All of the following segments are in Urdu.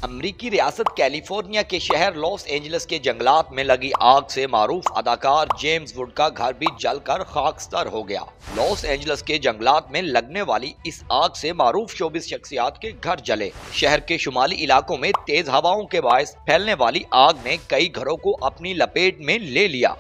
امریکی ریاست کیلیفورنیا کے شہر لاس اینجلس کے جنگلات میں لگی آگ سے معروف اداکار جیمز ووڈ کا گھر بھی جل کر خاکستر ہو گیا۔ لاس اینجلس کے جنگلات میں لگنے والی اس آگ سے معروف شوبز شخصیات کے گھر جلے۔ شہر کے شمالی علاقوں میں تیز ہواؤں کے باعث پھیلنے والی آگ نے کئی گھروں کو اپنی لپیٹ میں لے لیا۔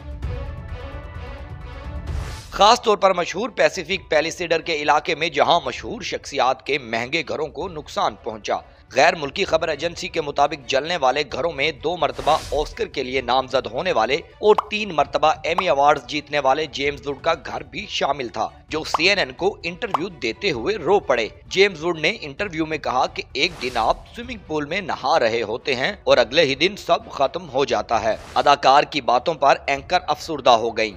خاص طور پر مشہور پیسیفک پیلیسیڈر کے علاقے میں جہاں مشہور شخصیات کے مہنگے گھروں کو نقصان پہنچا۔ غیر ملکی خبر ایجنسی کے مطابق جلنے والے گھروں میں 2 مرتبہ آسکر کے لیے نامزد ہونے والے اور 3 مرتبہ ایمی ایوارڈز جیتنے والے جیمز ووڈ کا گھر بھی شامل تھا، جو CNN کو انٹرویو دیتے ہوئے رو پڑے۔ جیمز ووڈ نے انٹرویو میں کہا کہ ایک دن آپ سوئمنگ پول میں نہا رہے ہوتے ہیں اور اگلے ہی دن سب ختم ہو جاتا ہے۔ اداکار کی باتوں پر اینکر افسردہ ہو گئی۔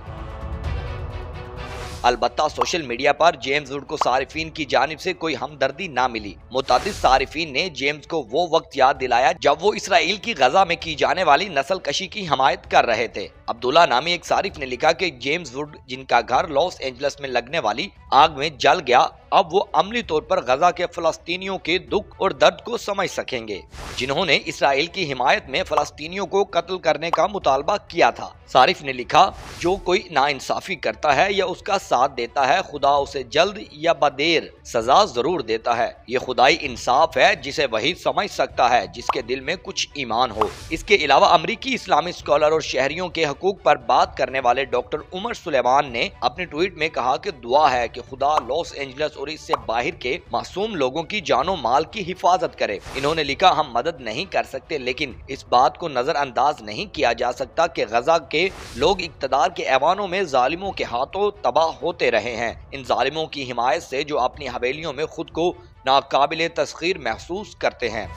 البتہ social media per James would کو صارفین کی جانب سے کوئی ہمدردی نہ ملی۔ متعدد صارفین نے جیمز کو وہ وقت یاد دلایا جب وہ اسرائیل کی غزہ میں کی جانے والی نسل کشی کی حمایت کر رہے تھے۔ عبداللہ نامی ایک صارف نے لکھا کہ جیمز ووڈ، جن کا گھر لاس اینجلس میں لگنے والی آگ میں جل گیا، اب وہ عملی طور پر غزہ کے فلسطینیوں کے دکھ اور درد کو سمجھ سکیں گے، جنہوں نے اسرائیل کی حمایت میں فلسطینیوں کو قتل کرنے کا مطالبہ کیا تھا۔ صارف نے لکھا، جو کوئی ناانصافی کرتا ہے یا اس کا ساتھ دیتا ہے، خدا اسے جلد یا بدیر سزا ضرور دیتا ہے۔ یہ خدائی انصاف ہے جسے وہی سمجھ سکتا ہے جس کے دل میں کچھ ایمان ہو۔ اس کے علاوہ امریکی اسلامی اسکالر اور شہریوں کے حقوق پر بات کرنے والے ڈاکٹر عمر سلیمان نے اپنے ٹویٹ میں کہا کہ دعا ہے کہ خدا لاس اینجلس اور اس سے باہر کے معصوم لوگوں کی جان و مال کی حفاظت کرے۔ انہوں نے لکھا، ہم مدد نہیں کر سکتے، لیکن اس بات کو نظر انداز نہیں کیا جا سکتا کہ غزہ کے لوگ اقتدار کے ایوانوں میں ظالموں کے ہاتھوں تباہ ہوتے رہے ہیں، ان ظالموں کی حمایت سے جو اپنی حویلیوں میں خود کو ناقابل تسخیر محسوس کرتے ہیں۔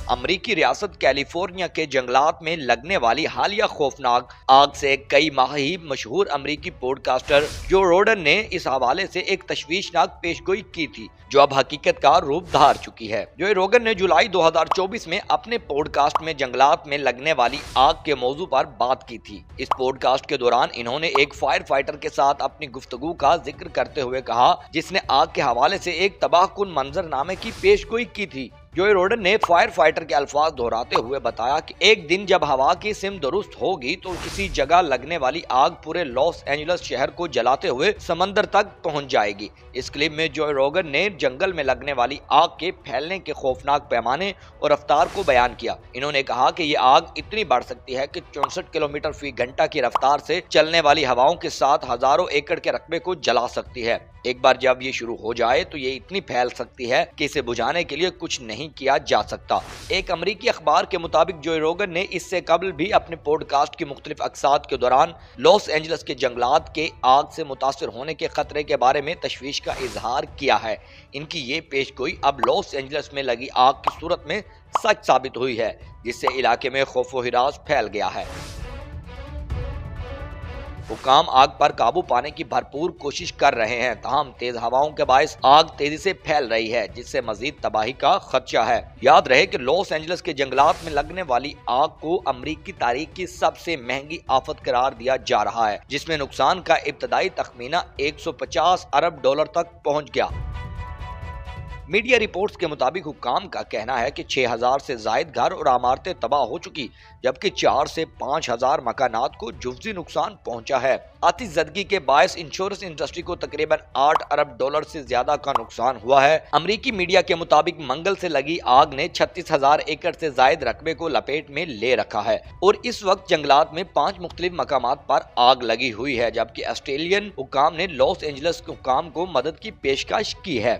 امریکی ریاست کیلیفورنیا کے جنگلات میں لگنے والی حالیہ خوفناک آگ سے کئی ماہ ہی مشہور امریکی پوڈ کاسٹر جو روگن نے اس حوالے سے ایک تشویشناک پیشگوئی کی تھی، جو اب حقیقت کا روپ دھار چکی ہے۔ جو روگن نے جولائی 2024 میں اپنے پوڈ کاسٹ میں جنگلات میں لگنے والی آگ کے موضوع پر بات کی تھی۔ اس پوڈ کاسٹ کے دوران انہوں نے ایک فائر فائٹر کے ساتھ اپنی گفتگو کا ذکر کرتے ہوئے کہا، جس نے آگ کے حوالے سے ایک تباہ کن منظر نامے کی پیشگوئی کی تھی۔ جوئے روگن نے فائر فائٹر کے الفاظ دہراتے ہوئے بتایا کہ ایک دن جب ہوا کی سمت درست ہوگی تو کسی جگہ لگنے والی آگ پورے لاس اینجلس شہر کو جلاتے ہوئے سمندر تک پہنچ جائے گی۔ اس کلپ میں جوئے روگن نے جنگل میں لگنے والی آگ کے پھیلنے کے خوفناک پیمانے اور رفتار کو بیان کیا۔ انہوں نے کہا کہ یہ آگ اتنی بڑھ سکتی ہے کہ 64 کلومیٹر فی گھنٹہ کی رفتار سے چلنے والی ہواؤں کے ساتھ ہزاروں ایکڑ کے رقبے کو جلا سکتی ہے۔ ایک بار جب یہ شروع ہو جائے تو یہ اتنی پھیل سکتی ہے کہ اسے بجھانے کے لیے کچھ نہیں کیا جا سکتا۔ ایک امریکی اخبار کے مطابق جوئے روگن نے اس سے قبل بھی اپنے پوڈ کاسٹ کی مختلف اقساط کے دوران لاس اینجلس کے جنگلات کے آگ سے متاثر ہونے کے خطرے کے بارے میں تشویش کا اظہار کیا ہے۔ ان کی یہ پیشگوئی اب لاس اینجلس میں لگی آگ کی صورت میں سچ ثابت ہوئی ہے، جس سے علاقے میں خوف و ہراس پھیل گیا ہے۔ حکام آگ پر قابو پانے کی بھرپور کوشش کر رہے ہیں، تاہم تیز ہواؤں کے باعث آگ تیزی سے پھیل رہی ہے، جس سے مزید تباہی کا خدشہ ہے۔ یاد رہے کہ لاس اینجلس کے جنگلات میں لگنے والی آگ کو امریکی تاریخ کی سب سے مہنگی آفت قرار دیا جا رہا ہے، جس میں نقصان کا ابتدائی تخمینہ $150 ارب تک پہنچ گیا۔ میڈیا رپورٹس کے مطابق حکام کا کہنا ہے کہ 6000 سے زائد گھر اور عمارتیں تباہ ہو چکی، جبکہ 4 سے 5000 مکانات کو جزوی نقصان پہنچا ہے۔ آتش زدگی کے باعث انشورنس انڈسٹری کو تقریباً $8 ارب سے زیادہ کا نقصان ہوا ہے۔ امریکی میڈیا کے مطابق منگل سے لگی آگ نے 36,000 ایکڑ سے زائد رقبے کو لپیٹ میں لے رکھا ہے اور اس وقت جنگلات میں 5 مختلف مقامات پر آگ لگی ہوئی ہے، جبکہ آسٹریلین حکام نے لاس اینجلس کے حکام کو مدد کی پیشکش کی ہے۔